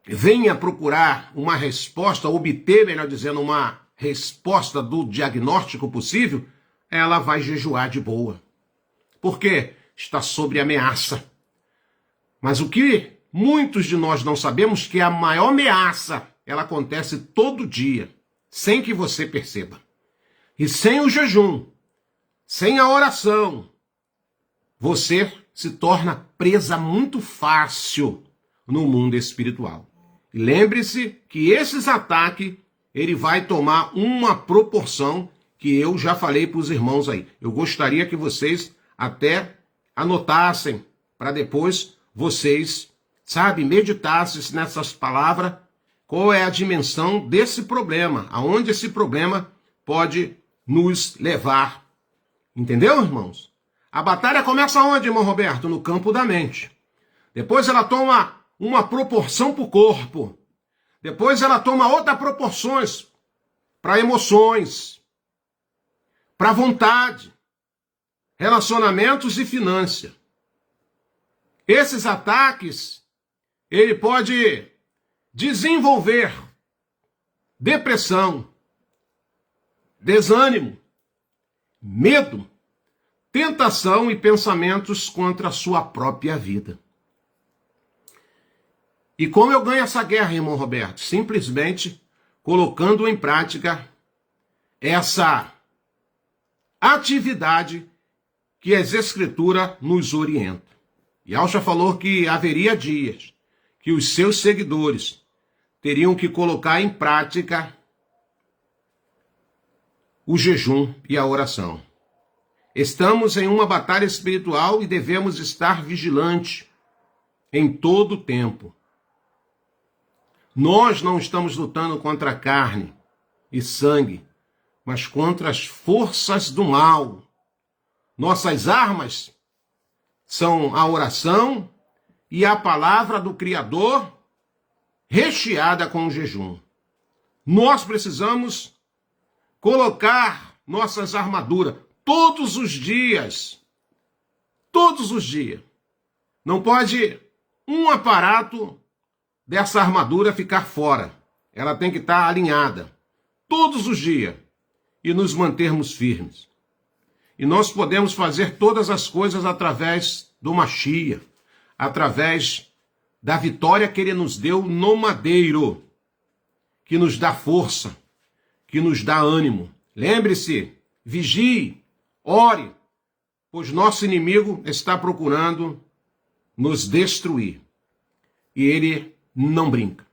venha procurar uma resposta, obter, melhor dizendo, uma resposta do diagnóstico possível, ela vai jejuar de boa. Por quê? Está sob ameaça. Mas o que muitos de nós não sabemos, que a maior ameaça, ela acontece todo dia, sem que você perceba. E sem o jejum, sem a oração, você se torna presa muito fácil no mundo espiritual. E lembre-se que esses ataques, ele vai tomar uma proporção que eu já falei para os irmãos aí. Eu gostaria que vocês até anotassem, para depois vocês, meditassem nessas palavras, qual é a dimensão desse problema, aonde esse problema pode nos levar. Entendeu, irmãos? A batalha começa onde, irmão Roberto? No campo da mente. Depois ela toma uma proporção para o corpo. Depois ela toma outras proporções para emoções, para vontade, relacionamentos e finança. Esses ataques, ele pode desenvolver depressão, desânimo, medo, tentação e pensamentos contra a sua própria vida. E como eu ganho essa guerra, irmão Roberto? Simplesmente colocando em prática essa atividade que as Escrituras nos orientam. E Yahshua falou que haveria dias que os seus seguidores teriam que colocar em prática o jejum e a oração. Estamos em uma batalha espiritual e devemos estar vigilantes em todo o tempo. Nós não estamos lutando contra a carne e sangue, mas contra as forças do mal. Nossas armas são a oração e a palavra do Criador recheada com o jejum. Nós precisamos colocar nossas armaduras todos os dias. Todos os dias. Não pode um aparato dessa armadura ficar fora. Ela tem que estar alinhada todos os dias e nos mantermos firmes. E nós podemos fazer todas as coisas através do Mashiach, através da vitória que ele nos deu no madeiro, que nos dá força, que nos dá ânimo. Lembre-se, vigie, ore, pois nosso inimigo está procurando nos destruir. E ele não brinca.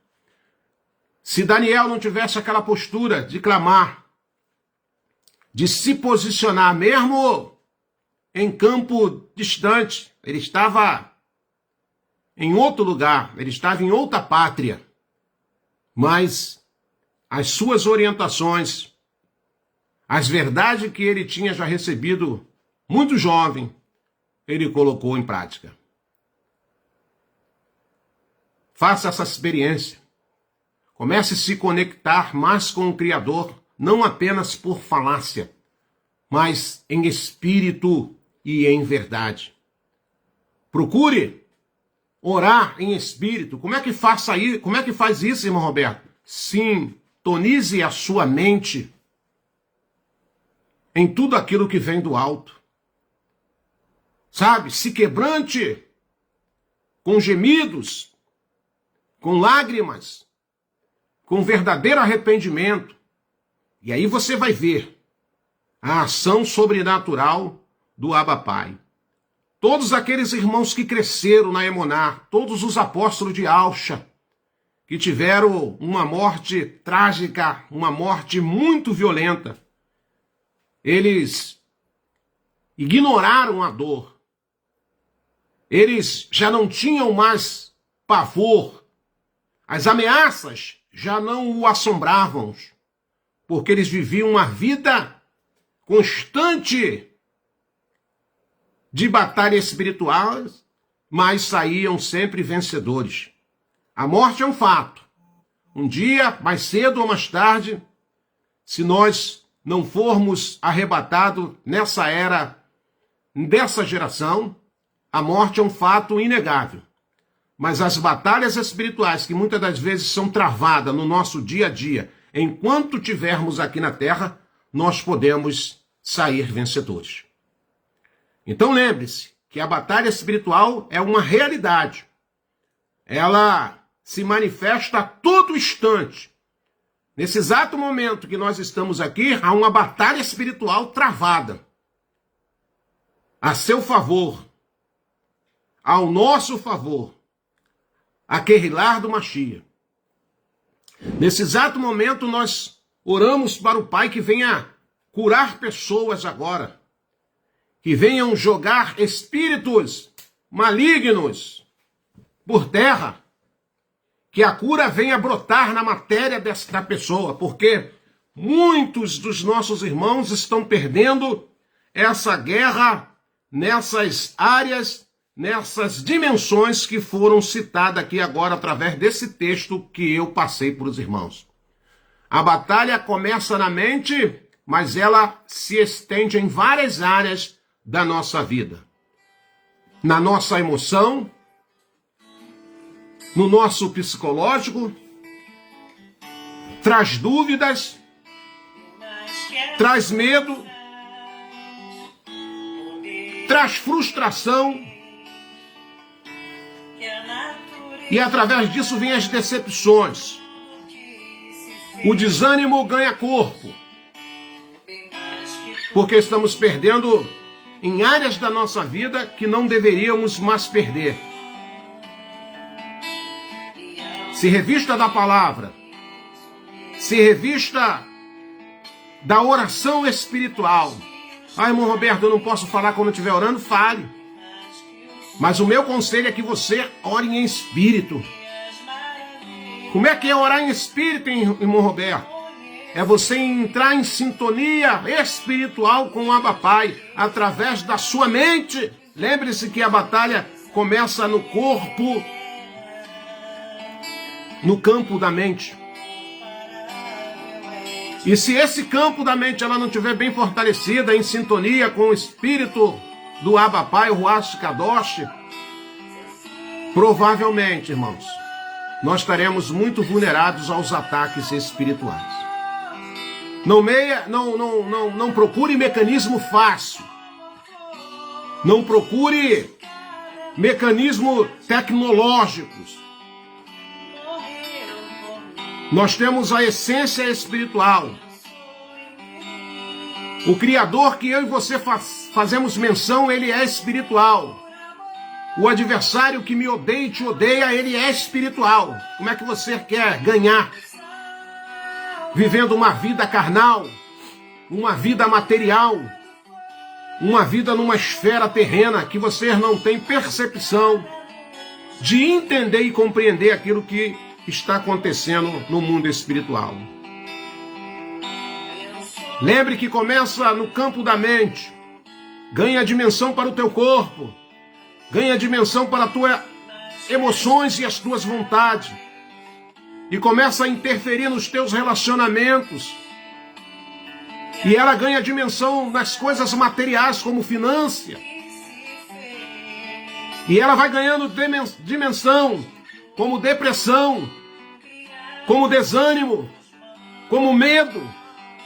Se Daniel não tivesse aquela postura de clamar, de se posicionar mesmo em campo distante, ele estava em outro lugar, ele estava em outra pátria, mas as suas orientações, as verdades que ele tinha já recebido muito jovem, ele colocou em prática. Faça essa experiência. Comece a se conectar mais com o Criador, não apenas por falácia, mas em espírito e em verdade. Procure orar em espírito. Como é que faz isso, irmão Roberto? Sintonize a sua mente em tudo aquilo que vem do alto. Sabe? Se quebrante com gemidos, com lágrimas, com verdadeiro arrependimento. E aí você vai ver a ação sobrenatural do Abba Pai. Todos aqueles irmãos que cresceram na Emuná, todos os apóstolos de Yahshua, que tiveram uma morte trágica, uma morte muito violenta, eles ignoraram a dor. Eles já não tinham mais pavor. As ameaças já não o assombravam, porque eles viviam uma vida constante de batalhas espirituais, mas saíam sempre vencedores. A morte é um fato. Um dia, mais cedo ou mais tarde, se nós não formos arrebatados nessa era, dessa geração, a morte é um fato inegável. Mas as batalhas espirituais, que muitas das vezes são travadas no nosso dia a dia, enquanto tivermos aqui na Terra, nós podemos sair vencedores. Então lembre-se que a batalha espiritual é uma realidade. Ela se manifesta a todo instante. Nesse exato momento que nós estamos aqui, há uma batalha espiritual travada. A seu favor, ao nosso favor, a Querilar do Mashiach. Nesse exato momento nós oramos para o Pai que venha curar pessoas agora, que venham jogar espíritos malignos por terra, que a cura venha brotar na matéria da pessoa, porque muitos dos nossos irmãos estão perdendo essa guerra nessas áreas, nessas dimensões que foram citadas aqui agora através desse texto que eu passei para os irmãos. A batalha começa na mente, mas ela se estende em várias áreas da nossa vida. Na nossa emoção, no nosso psicológico, traz dúvidas, traz medo, traz frustração, e através disso vêm as decepções. O desânimo ganha corpo, porque estamos perdendo em áreas da nossa vida que não deveríamos mais perder. Se revista da palavra, se revista da oração espiritual. Ah, irmão Roberto, eu não posso falar quando eu estiver orando? Fale. Mas o meu conselho é que você ore em espírito. Como é que é orar em espírito, irmão Roberto? É você entrar em sintonia espiritual com o Abba Pai, através da sua mente. Lembre-se que a batalha começa no corpo, no campo da mente. E se esse campo da mente ela não estiver bem fortalecida, em sintonia com o espírito do Abba Pai, o Ruach Kadosh, provavelmente, irmãos, nós estaremos muito vulneráveis aos ataques espirituais. Não procure mecanismo fácil. Não procure mecanismos tecnológicos. Nós temos a essência espiritual. O Criador que eu e você fazemos menção, ele é espiritual. O adversário que me odeia e te odeia, ele é espiritual. Como é que você quer ganhar? Vivendo uma vida carnal, uma vida material, uma vida numa esfera terrena que você não tem percepção de entender e compreender aquilo que está acontecendo no mundo espiritual. Lembre que começa no campo da mente, ganha dimensão para o teu corpo, ganha dimensão para as tuas emoções e as tuas vontades, e começa a interferir nos teus relacionamentos, e ela ganha dimensão nas coisas materiais como finança, e ela vai ganhando dimensão como depressão, como desânimo, como medo,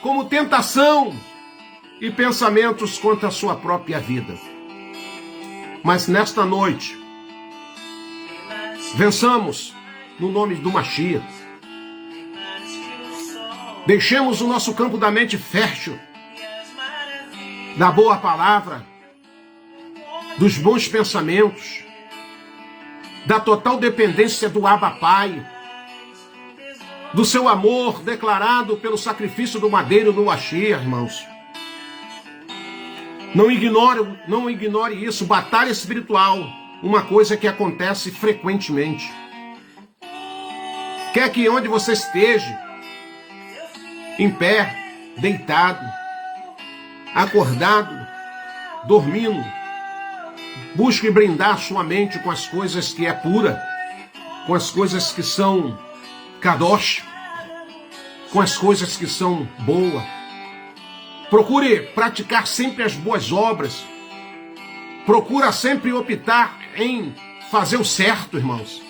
como tentação e pensamentos contra a sua própria vida. Mas nesta noite, vençamos no nome do Mashiach. Deixemos o nosso campo da mente fértil, da boa palavra, dos bons pensamentos, da total dependência do Abba Pai, do seu amor declarado pelo sacrifício do madeiro do Mashiach, irmãos. Não ignore isso. Batalha espiritual, uma coisa que acontece frequentemente. Quer que onde você esteja, em pé, deitado, acordado, dormindo, busque brindar sua mente com as coisas que é pura, com as coisas que são kadosh, com as coisas que são boas. Procure praticar sempre as boas obras. Procura sempre optar em fazer o certo, irmãos.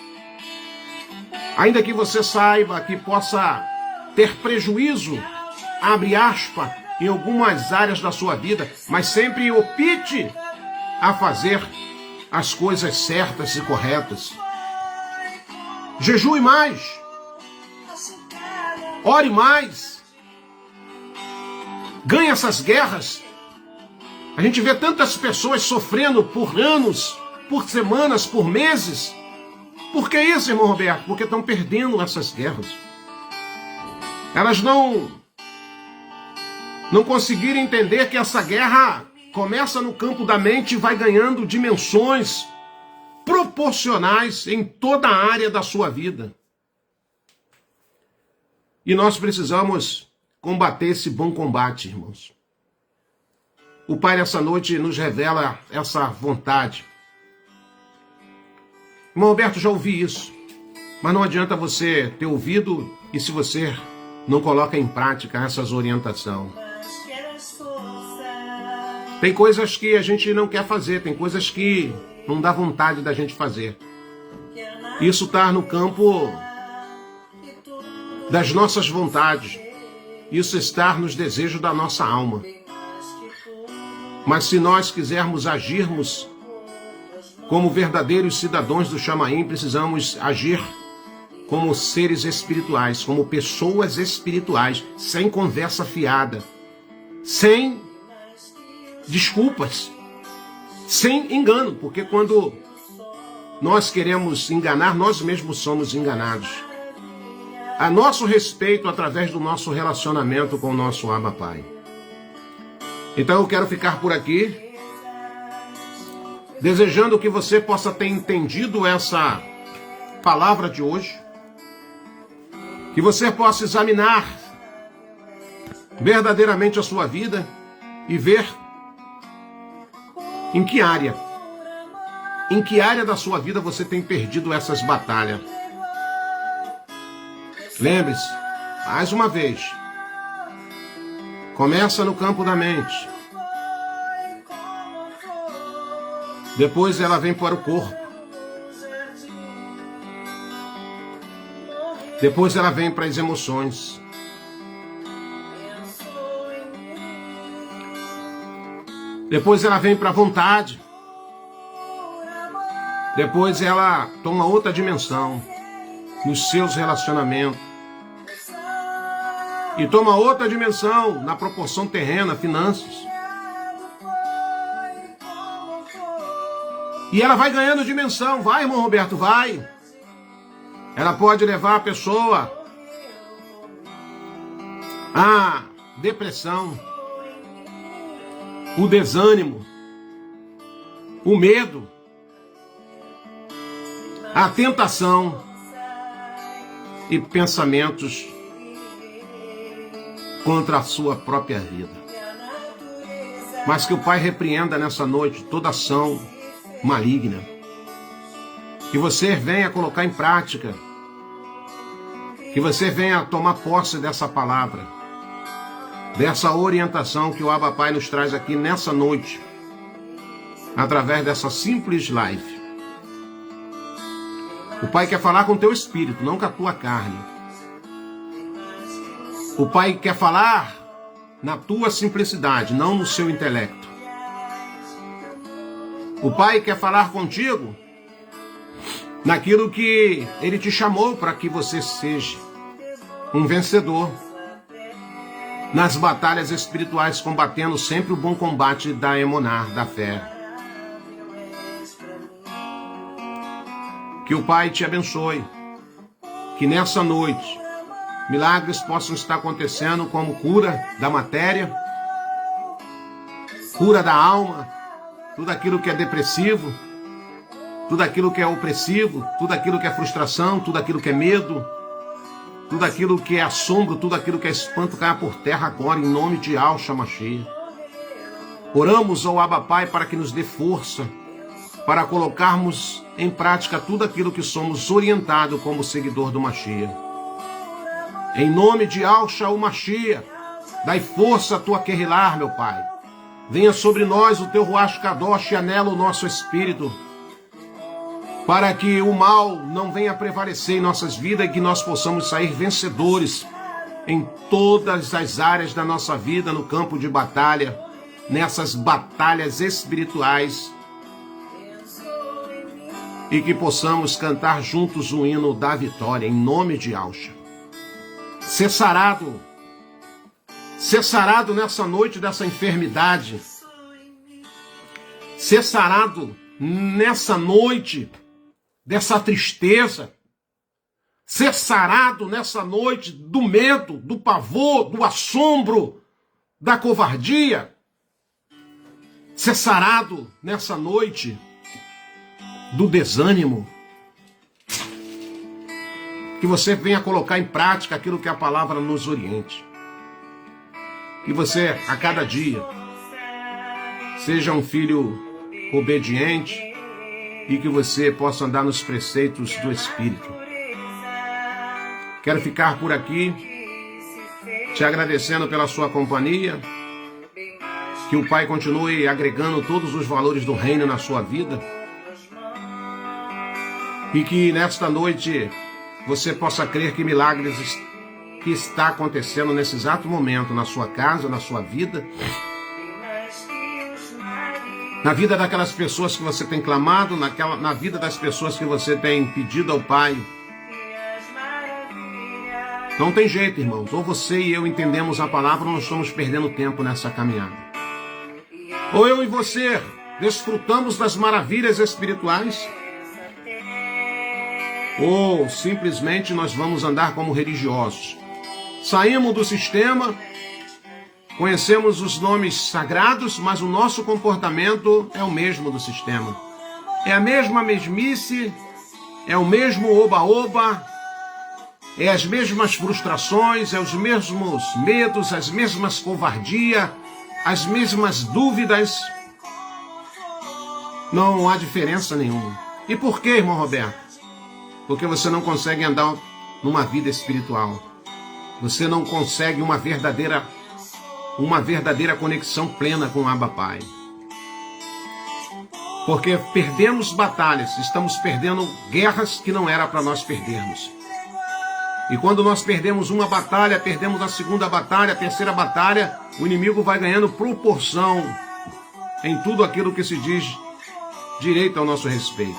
Ainda que você saiba que possa ter prejuízo, abre aspas, em algumas áreas da sua vida, mas sempre opte a fazer as coisas certas e corretas. Jejue mais. Ore mais. Ganhe essas guerras. A gente vê tantas pessoas sofrendo por anos, por semanas, por meses. Por que isso, irmão Roberto? Porque estão perdendo essas guerras. Elas não conseguiram entender que essa guerra começa no campo da mente e vai ganhando dimensões proporcionais em toda a área da sua vida. E nós precisamos combater esse bom combate, irmãos. O Pai nessa noite nos revela essa vontade. Irmão Roberto, já ouvi isso, mas não adianta você ter ouvido e se você não coloca em prática essas orientações. Tem coisas que a gente não quer fazer, tem coisas que não dá vontade da gente fazer. Isso está no campo das nossas vontades. Isso está nos desejos da nossa alma. Mas se nós quisermos agirmos como verdadeiros cidadãos do Chamaim, precisamos agir como seres espirituais, como pessoas espirituais, sem conversa fiada, sem desculpas, sem engano, porque quando nós queremos enganar, nós mesmos somos enganados. A nosso respeito através do nosso relacionamento com o nosso Abba Pai. Então eu quero ficar por aqui, desejando que você possa ter entendido essa palavra de hoje, que você possa examinar verdadeiramente a sua vida e ver em que área da sua vida você tem perdido essas batalhas. Lembre-se, mais uma vez, começa no campo da mente. Depois ela vem para o corpo. Depois ela vem para as emoções. Depois ela vem para a vontade. Depois ela toma outra dimensão nos seus relacionamentos. E toma outra dimensão na proporção terrena, finanças. E ela vai ganhando dimensão. Vai, irmão Roberto, vai. Ela pode levar a pessoa à depressão, o desânimo, o medo, a tentação e pensamentos contra a sua própria vida. Mas que o Pai repreenda nessa noite toda ação maligna. Que você venha colocar em prática. Que você venha tomar posse dessa palavra, dessa orientação que o Abba Pai nos traz aqui nessa noite, através dessa simples live. O Pai quer falar com o teu espírito, não com a tua carne. O Pai quer falar na tua simplicidade, não no seu intelecto. O Pai quer falar contigo naquilo que Ele te chamou para que você seja um vencedor nas batalhas espirituais, combatendo sempre o bom combate da emunar, da fé. Que o Pai te abençoe, que nessa noite milagres possam estar acontecendo, como cura da matéria, cura da alma, tudo aquilo que é depressivo, tudo aquilo que é opressivo, tudo aquilo que é frustração, tudo aquilo que é medo, tudo aquilo que é assombro, tudo aquilo que é espanto, caia por terra agora, em nome de Yahshua Mashiach. Oramos ao Abba Pai para que nos dê força, para colocarmos em prática tudo aquilo que somos orientados como seguidor do Mashiach. Em nome de Yahshua Mashiach, dai força à tua Querilar, meu Pai. Venha sobre nós o teu Ruach Kadosh e anela o nosso espírito, para que o mal não venha prevalecer em nossas vidas e que nós possamos sair vencedores em todas as áreas da nossa vida, no campo de batalha, nessas batalhas espirituais, e que possamos cantar juntos o hino da vitória, em nome de Yahshua. Ser sarado nessa noite dessa enfermidade, ser sarado nessa noite dessa tristeza, ser sarado nessa noite do medo, do pavor, do assombro, da covardia, ser sarado nessa noite do desânimo. Que você venha colocar em prática aquilo que a palavra nos oriente. Que você, a cada dia, seja um filho obediente e que você possa andar nos preceitos do Espírito. Quero ficar por aqui, te agradecendo pela sua companhia, que o Pai continue agregando todos os valores do reino na sua vida, e que nesta noite você possa crer que milagres que está acontecendo nesse exato momento na sua casa, na sua vida, na vida daquelas pessoas que você tem clamado, na vida das pessoas que você tem pedido ao Pai. Não tem jeito, irmãos. Ou você e eu entendemos a palavra, ou nós estamos perdendo tempo nessa caminhada. Ou eu e você desfrutamos das maravilhas espirituais, ou simplesmente nós vamos andar como religiosos. Saímos do sistema, conhecemos os nomes sagrados, mas o nosso comportamento é o mesmo do sistema. É a mesma mesmice, é o mesmo oba-oba, é as mesmas frustrações, é os mesmos medos, as mesmas covardias, as mesmas dúvidas. Não há diferença nenhuma. E por que, irmão Roberto? Porque você não consegue andar numa vida espiritual. Você não consegue uma verdadeira conexão plena com o Abba Pai. Porque perdemos batalhas, estamos perdendo guerras que não era para nós perdermos. E quando nós perdemos uma batalha, perdemos a segunda batalha, a terceira batalha, o inimigo vai ganhando proporção em tudo aquilo que se diz direito ao nosso respeito.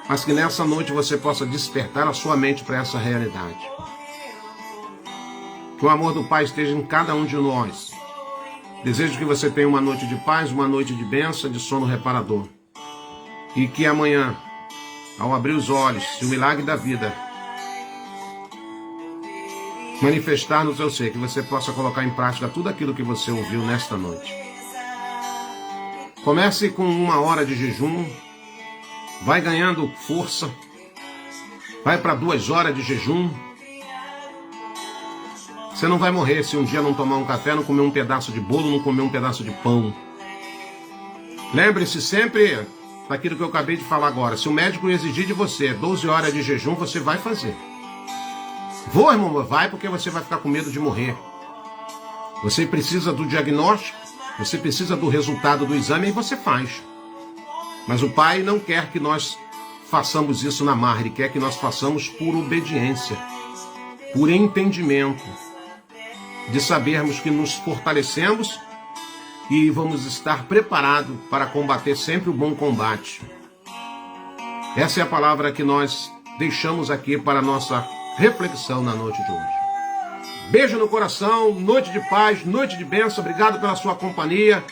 Mas que nessa noite você possa despertar a sua mente para essa realidade. Que o amor do Pai esteja em cada um de nós. Desejo que você tenha uma noite de paz, uma noite de bênção, de sono reparador. E que amanhã, ao abrir os olhos, se o milagre da vida manifestar no seu ser, que você possa colocar em prática tudo aquilo que você ouviu nesta noite. Comece com 1 hora de jejum, vai ganhando força, vai para 2 horas de jejum. Você não vai morrer se um dia não tomar um café, não comer um pedaço de bolo, não comer um pedaço de pão. Lembre-se sempre daquilo que eu acabei de falar agora. Se o médico exigir de você 12 horas de jejum, você vai fazer. Vou, irmão, vai, porque você vai ficar com medo de morrer. Você precisa do diagnóstico, você precisa do resultado do exame e você faz. Mas o Pai não quer que nós façamos isso na marra, Ele quer que nós façamos por obediência, por entendimento, de sabermos que nos fortalecemos e vamos estar preparados para combater sempre o bom combate. Essa é a palavra que nós deixamos aqui para a nossa reflexão na noite de hoje. Beijo no coração, noite de paz, noite de bênção, obrigado pela sua companhia.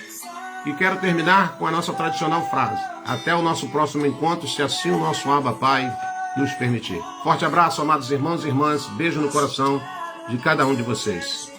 E quero terminar com a nossa tradicional frase. Até o nosso próximo encontro, se assim o nosso Abba Pai nos permitir. Forte abraço, amados irmãos e irmãs, beijo no coração de cada um de vocês.